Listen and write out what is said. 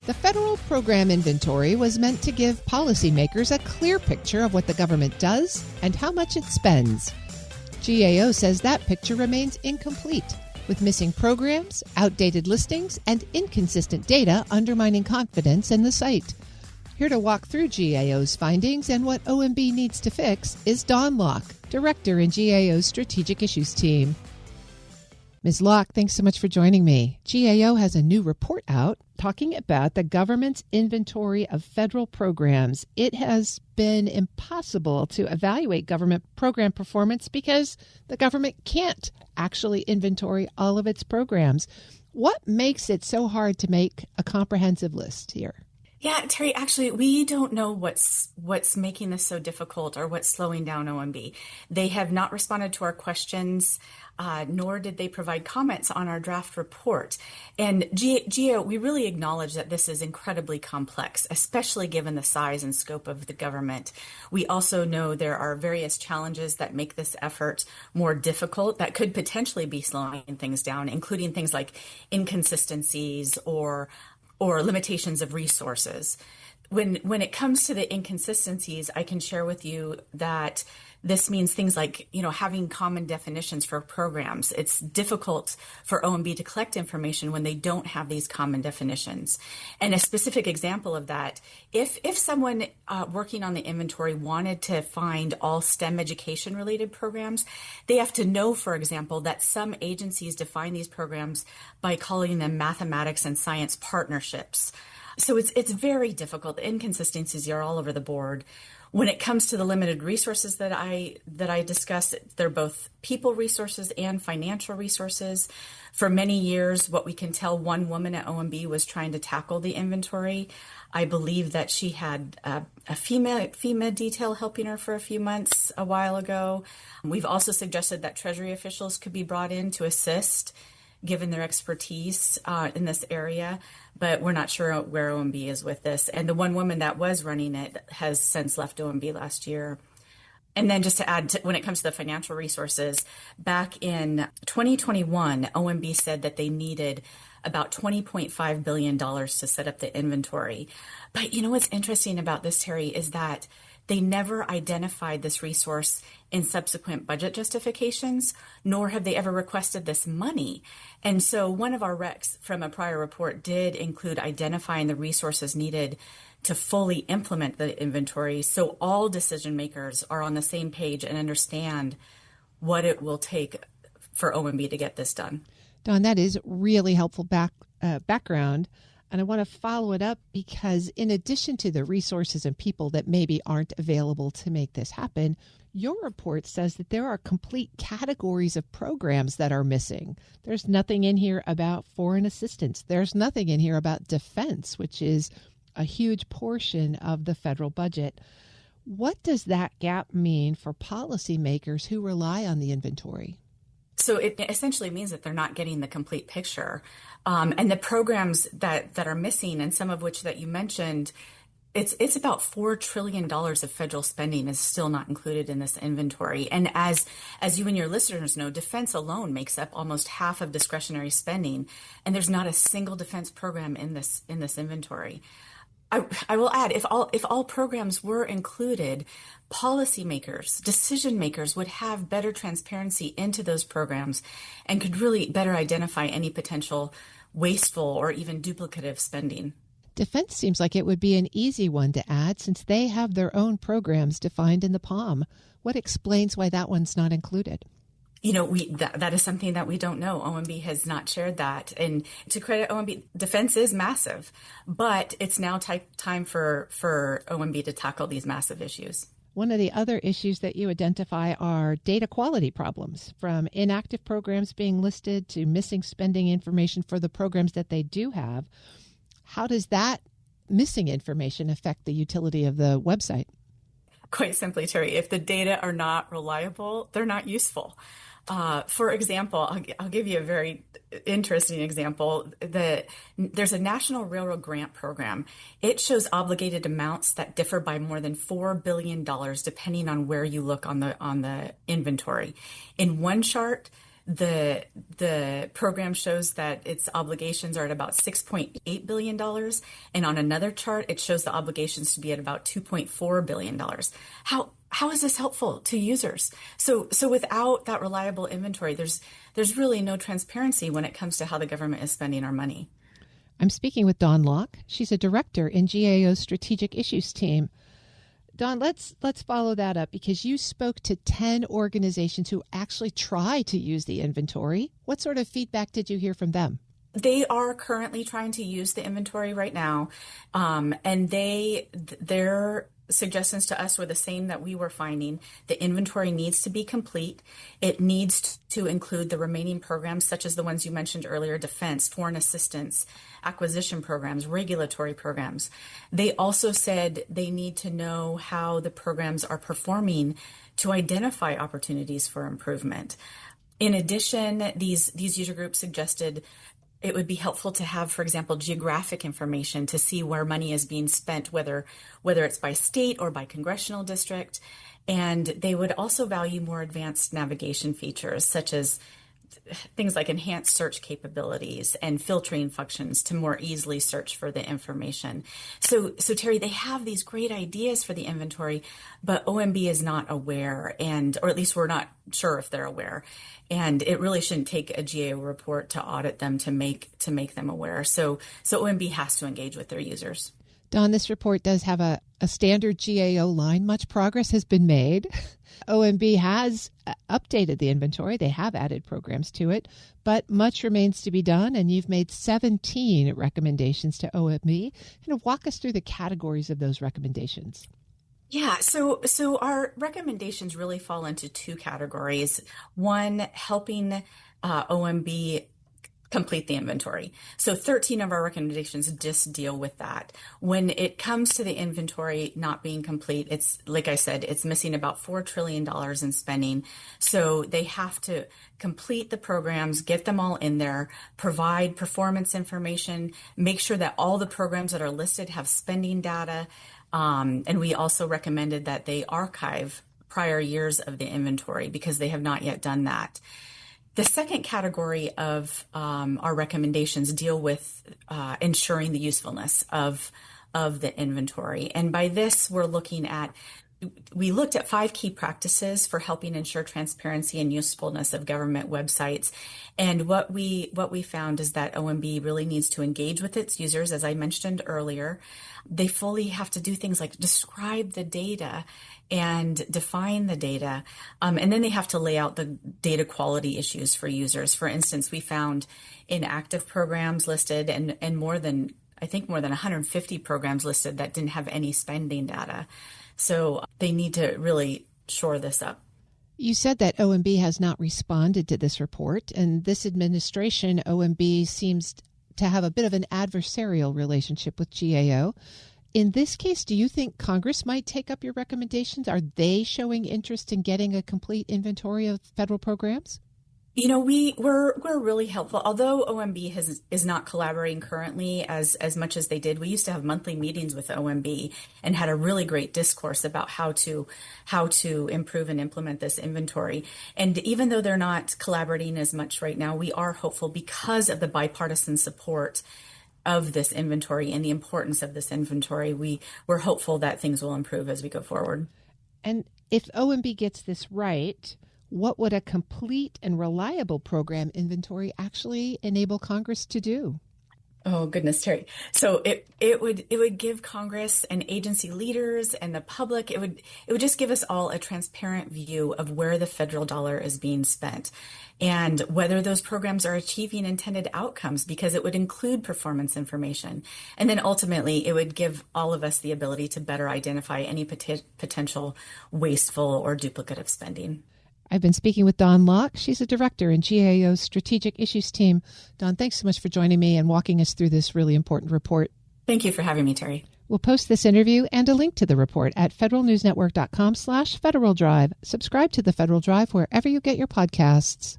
The federal program inventory was meant to give policymakers a clear picture of what the government does and how much it spends. GAO says that picture remains incomplete, with missing programs, outdated listings, and inconsistent data undermining confidence in the site. Here to walk through GAO's findings and what OMB needs to fix is Dawn Locke, Director in GAO's Strategic Issues team. Ms. Locke, thanks so much for joining me. GAO has a new report out talking about the government's inventory of federal programs. It has been impossible to evaluate government program performance because the government can't actually inventory all of its programs. What makes it so hard to make a comprehensive list here? Yeah, Terry, actually, we don't know what's making this so difficult or what's slowing down OMB. They have not responded to our questions, nor did they provide comments on our draft report. And GAO, we really acknowledge that this is incredibly complex, especially given the size and scope of the government. We also know there are various challenges that make this effort more difficult that could potentially be slowing things down, including things like inconsistencies or limitations of resources. When it comes to the inconsistencies, I can share with you that this means things like, having common definitions for programs. It's difficult for OMB to collect information when they don't have these common definitions. And a specific example of that, if someone working on the inventory wanted to find all STEM education related programs, they have to know, for example, that some agencies define these programs by calling them mathematics and science partnerships. So it's very difficult. The inconsistencies are all over the board. When it comes to the limited resources that I discussed, they're both people resources and financial resources. For many years, what we can tell, one woman at OMB was trying to tackle the inventory. I believe that she had a female detail helping her for a few months a while ago. We've also suggested that Treasury officials could be brought in to assist, given their expertise in this area, but we're not sure where OMB is with this. And the one woman that was running it has since left OMB last year. And then just to add, when it comes to the financial resources, back in 2021, OMB said that they needed about $20.5 billion to set up the inventory. But what's interesting about this, Terry, is that they never identified this resource in subsequent budget justifications, nor have they ever requested this money. And so one of our recs from a prior report did include identifying the resources needed to fully implement the inventory, so all decision makers are on the same page and understand what it will take for OMB to get this done. Dawn, that is really helpful background. And I want to follow it up because in addition to the resources and people that maybe aren't available to make this happen, your report says that there are complete categories of programs that are missing. There's nothing in here about foreign assistance. There's nothing in here about defense, which is a huge portion of the federal budget. What does that gap mean for policymakers who rely on the inventory? So it essentially means that they're not getting the complete picture. And the programs that are missing, and some of which that you mentioned, it's about $4 trillion of federal spending is still not included in this inventory. And as you and your listeners know, defense alone makes up almost half of discretionary spending. And there's not a single defense program in this inventory. I will add, if all programs were included, policymakers, decision makers would have better transparency into those programs and could really better identify any potential wasteful or even duplicative spending. Defense seems like it would be an easy one to add since they have their own programs defined in the POM. What explains why that one's not included? That is something that we don't know. OMB has not shared that. And to credit OMB, defense is massive, but it's now time for OMB to tackle these massive issues. One of the other issues that you identify are data quality problems, from inactive programs being listed to missing spending information for the programs that they do have. How does that missing information affect the utility of the website? Quite simply, Terry, if the data are not reliable, they're not useful. For example, I'll give you a very interesting example. There's a National Railroad Grant Program. It shows obligated amounts that differ by more than $4 billion, depending on where you look on the inventory. In one chart, The program shows that its obligations are at about $6.8 billion. And on another chart, it shows the obligations to be at about $2.4 billion. How is this helpful to users? So without that reliable inventory, there's really no transparency when it comes to how the government is spending our money. I'm speaking with Dawn Locke. She's a director in GAO's Strategic Issues team. Dawn, let's follow that up because you spoke to 10 organizations who actually try to use the inventory. What sort of feedback did you hear from them? They are currently trying to use the inventory right now, and their suggestions to us were the same that we were finding. The inventory needs to be complete. It needs to include the remaining programs, such as the ones you mentioned earlier: defense, foreign assistance, acquisition programs, regulatory programs. They also said they need to know how the programs are performing to identify opportunities for improvement. In addition, these user groups suggested it would be helpful to have, for example, geographic information to see where money is being spent, whether it's by state or by congressional district. And they would also value more advanced navigation features, such as things like enhanced search capabilities and filtering functions to more easily search for the information. So Terry, they have these great ideas for the inventory, but OMB is not aware, or at least we're not sure if they're aware. And it really shouldn't take a GAO report to audit them to make them aware. So OMB has to engage with their users. Dawn, this report does have a standard GAO line. Much progress has been made. OMB has updated the inventory. They have added programs to it, but much remains to be done, and you've made 17 recommendations to OMB. Kind of walk us through the categories of those recommendations. Yeah, so our recommendations really fall into two categories. One, helping OMB complete the inventory. So 13 of our recommendations just deal with that. When it comes to the inventory not being complete, it's like I said, it's missing about $4 trillion in spending. So they have to complete the programs, get them all in there, provide performance information, make sure that all the programs that are listed have spending data. And we also recommended that they archive prior years of the inventory because they have not yet done that. The second category of our recommendations deal with ensuring the usefulness of the inventory. And by this, we looked at 5 key practices for helping ensure transparency and usefulness of government websites. And what we found is that OMB really needs to engage with its users, as I mentioned earlier. They fully have to do things like describe the data and define the data. And then they have to lay out the data quality issues for users. For instance, we found inactive programs listed and more than 150 programs listed that didn't have any spending data. So they need to really shore this up. You said that OMB has not responded to this report, and this administration, OMB, seems to have a bit of an adversarial relationship with GAO. In this case, do you think Congress might take up your recommendations? Are they showing interest in getting a complete inventory of federal programs? You know, we're really helpful. Although OMB is not collaborating currently as much as they did, we used to have monthly meetings with OMB and had a really great discourse about how to improve and implement this inventory. And even though they're not collaborating as much right now, we are hopeful because of the bipartisan support of this inventory and the importance of this inventory. We're hopeful that things will improve as we go forward. And if OMB gets this right, what would a complete and reliable program inventory actually enable Congress to do? Oh, goodness, Terry. So it would give Congress and agency leaders and the public, it would just give us all a transparent view of where the federal dollar is being spent and whether those programs are achieving intended outcomes, because it would include performance information. And then ultimately, it would give all of us the ability to better identify any potential wasteful or duplicative spending. I've been speaking with Dawn Locke. She's a director in GAO's Strategic Issues team. Dawn, thanks so much for joining me and walking us through this really important report. Thank you for having me, Terry. We'll post this interview and a link to the report at federalnewsnetwork.com/Federal Drive. Subscribe to the Federal Drive wherever you get your podcasts.